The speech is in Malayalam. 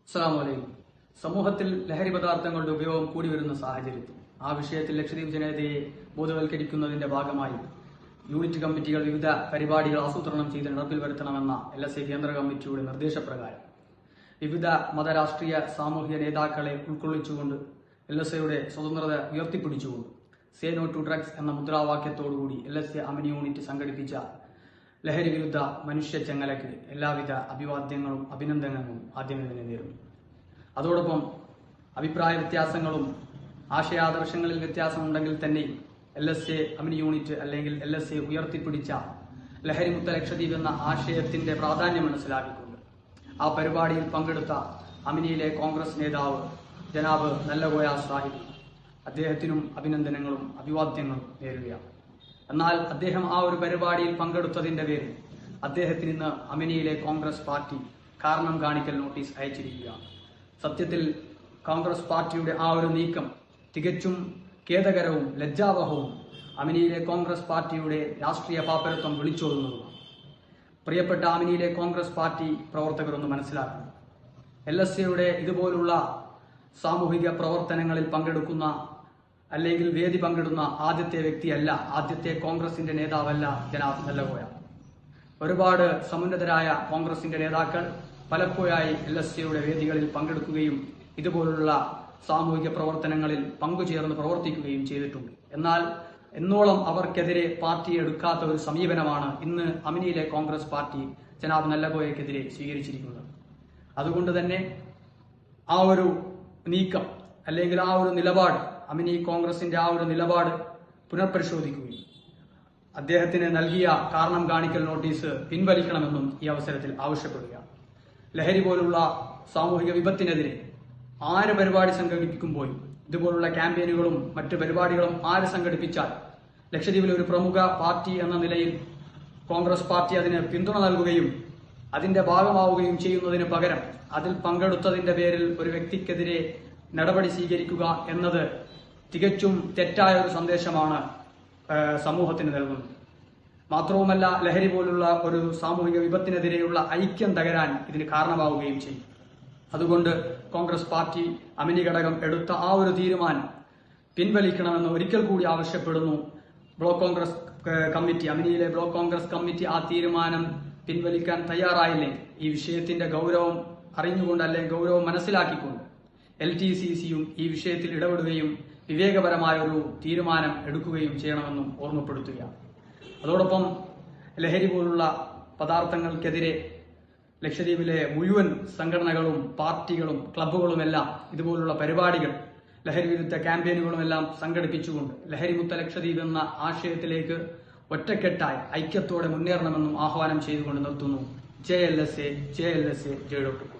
അസ്സലാമു അലൈക്കും. സമൂഹത്തിൽ ലഹരി പദാർത്ഥങ്ങളുടെ ഉപയോഗം കൂടി വരുന്ന സാഹചര്യത്തിൽ ആ വിഷയത്തിൽ ലക്ഷദ്വീപ് ജനതയെ ബോധവൽക്കരിക്കുന്നതിന്റെ ഭാഗമായി യൂണിറ്റ് കമ്മിറ്റികൾ വിവിധ പരിപാടികൾ ആസൂത്രണം ചെയ്ത് നടപ്പിൽ വരുത്തണമെന്ന LSA കേന്ദ്ര കമ്മിറ്റിയുടെ നിർദ്ദേശപ്രകാരം വിവിധ മതരാഷ്ട്രീയ സാമൂഹിക നേതാക്കളെ ഉൾക്കൊള്ളിച്ചുകൊണ്ട് LSAയുടെ സ്വതന്ത്രത ഉയർത്തിപ്പിടിച്ചുകൊണ്ട് സേ നോ ടു ഡ്രഗ്സ് എന്ന മുദ്രാവാക്യത്തോടുകൂടി LSA അമിനി യൂണിറ്റ് സംഘടിപ്പിച്ച ലഹരി വിരുദ്ധ മനുഷ്യ ചെങ്ങലയ്ക്ക് എല്ലാവിധ അഭിവാദ്യങ്ങളും അഭിനന്ദനങ്ങളും ആദ്യമേ തന്നെ നേരുന്നു. അതോടൊപ്പം അഭിപ്രായ വ്യത്യാസങ്ങളും ആശയാദർശങ്ങളിൽ വ്യത്യാസമുണ്ടെങ്കിൽ തന്നെ LSA അമിനി യൂണിറ്റ് അല്ലെങ്കിൽ LSA ഉയർത്തിപ്പിടിച്ച ലഹരിമുക്ത ലക്ഷദ്വീപ് എന്ന ആശയത്തിന്റെ പ്രാധാന്യം മനസ്സിലാക്കിക്കൊണ്ട് ആ പരിപാടിയിൽ പങ്കെടുത്ത അമിനിയിലെ കോൺഗ്രസ് നേതാവ് ജനാബ് നല്ലകോയ സാഹിബ്, അദ്ദേഹത്തിനും അഭിനന്ദനങ്ങളും അഭിവാദ്യങ്ങളും നേരുകയാണ്. എന്നാൽ അദ്ദേഹം ആ ഒരു പരിപാടിയിൽ പങ്കെടുത്തതിന്റെ പേരിൽ അദ്ദേഹത്തിന് ഇന്ന് അമിനിയിലെ കോൺഗ്രസ് പാർട്ടി കാരണം കാണിക്കൽ നോട്ടീസ് അയച്ചിരിക്കുകയാണ്. സത്യത്തിൽ കോൺഗ്രസ് പാർട്ടിയുടെ ആ ഒരു നീക്കം തികച്ചും ഖേദകരവും ലജ്ജാവഹവും അമിനിയിലെ കോൺഗ്രസ് പാർട്ടിയുടെ രാഷ്ട്രീയ പാപ്പരത്വം വിളിച്ചോതുന്നതുമാണ്. പ്രിയപ്പെട്ട അമിനിയിലെ കോൺഗ്രസ് പാർട്ടി പ്രവർത്തകരൊന്ന് മനസ്സിലാക്കണം. LSAയുടെ ഇതുപോലുള്ള സാമൂഹിക പ്രവർത്തനങ്ങളിൽ പങ്കെടുക്കുന്ന അല്ലെങ്കിൽ വേദി പങ്കിടുന്ന ആദ്യത്തെ വ്യക്തിയല്ല, ആദ്യത്തെ കോൺഗ്രസിന്റെ നേതാവല്ല ജനാബ് നല്ലകോയ. ഒരുപാട് സമുന്നതരായ കോൺഗ്രസിന്റെ നേതാക്കൾ പലപ്പോഴായി LSAയുടെ വേദികളിൽ പങ്കെടുക്കുകയും ഇതുപോലുള്ള സാമൂഹിക പ്രവർത്തനങ്ങളിൽ പങ്കുചേർന്ന് പ്രവർത്തിക്കുകയും ചെയ്തിട്ടുണ്ട്. എന്നാൽ എന്നോളം അവർക്കെതിരെ പാർട്ടി എടുക്കാത്ത ഒരു സമീപനമാണ് ഇന്ന് അമിനിയിലെ കോൺഗ്രസ് പാർട്ടി ജനാബ് നല്ലകോയക്കെതിരെ സ്വീകരിച്ചിരിക്കുന്നത്. അതുകൊണ്ട് തന്നെ ആ ഒരു നീക്കം അല്ലെങ്കിൽ ആ ഒരു നിലപാട്, അമിനി കോൺഗ്രസിന്റെ ആ ഒരു നിലപാട് പുനഃപരിശോധിക്കുകയും അദ്ദേഹത്തിന് നൽകിയ കാരണം കാണിക്കൽ നോട്ടീസ് പിൻവലിക്കണമെന്നും ഈ അവസരത്തിൽ ആവശ്യപ്പെടുകയാണ്. ലഹരി പോലുള്ള സാമൂഹിക വിപത്തിനെതിരെ ആര് പരിപാടി സംഘടിപ്പിക്കുമ്പോഴും ഇതുപോലുള്ള ക്യാമ്പയിനുകളും മറ്റു പരിപാടികളും ആര് സംഘടിപ്പിച്ചാൽ ലക്ഷദ്വീപിലെ ഒരു പ്രമുഖ പാർട്ടി എന്ന നിലയിൽ കോൺഗ്രസ് പാർട്ടി അതിന് പിന്തുണ നൽകുകയും അതിന്റെ ഭാഗമാവുകയും ചെയ്യുന്നതിന് പകരം അതിൽ പങ്കെടുത്തതിന്റെ പേരിൽ ഒരു വ്യക്തിക്കെതിരെ നടപടി സ്വീകരിക്കുക എന്നത് തികച്ചും തെറ്റായ ഒരു സന്ദേശമാണ് സമൂഹത്തിന് നൽകുന്നത്. മാത്രവുമല്ല, ലഹരി പോലുള്ള ഒരു സാമൂഹിക വിപത്തിനെതിരെയുള്ള ഐക്യം തകരാൻ ഇതിന് കാരണമാവുകയും ചെയ്യും. അതുകൊണ്ട് കോൺഗ്രസ് പാർട്ടി അമിനി ഘടകം എടുത്ത ആ ഒരു തീരുമാനം പിൻവലിക്കണമെന്ന് ഒരിക്കൽ കൂടി ആവശ്യപ്പെടുന്നു. ബ്ലോക്ക് കോൺഗ്രസ് കമ്മിറ്റി, അമിനിയിലെ ബ്ലോക്ക് കോൺഗ്രസ് കമ്മിറ്റി ആ തീരുമാനം പിൻവലിക്കാൻ തയ്യാറായില്ലെങ്കിൽ ഈ വിഷയത്തിന്റെ ഗൗരവം അറിഞ്ഞുകൊണ്ട് അല്ലെങ്കിൽ ഗൗരവം മനസ്സിലാക്കിക്കൊണ്ട് LTCCയും ഈ വിഷയത്തിൽ ഇടപെടുകയും വിവേകപരമായ ഒരു തീരുമാനം എടുക്കുകയും ചെയ്യണമെന്നും ഓർമ്മപ്പെടുത്തുകയാണ്. അതോടൊപ്പം ലഹരി പോലുള്ള പദാർത്ഥങ്ങൾക്കെതിരെ ലക്ഷദ്വീപിലെ മുഴുവൻ സംഘടനകളും പാർട്ടികളും ക്ലബ്ബുകളുമെല്ലാം ഇതുപോലുള്ള പരിപാടികൾ, ലഹരി വിരുദ്ധ ക്യാമ്പയിനുകളുമെല്ലാം സംഘടിപ്പിച്ചുകൊണ്ട് ലഹരിമുക്ത ലക്ഷദ്വീപ് എന്ന ആശയത്തിലേക്ക് ഒറ്റക്കെട്ടായി ഐക്യത്തോടെ മുന്നേറണമെന്നും ആഹ്വാനം ചെയ്തുകൊണ്ട് നിർത്തുന്നു. JLSA, JLSA, ജയ് ഡോക്ടർ.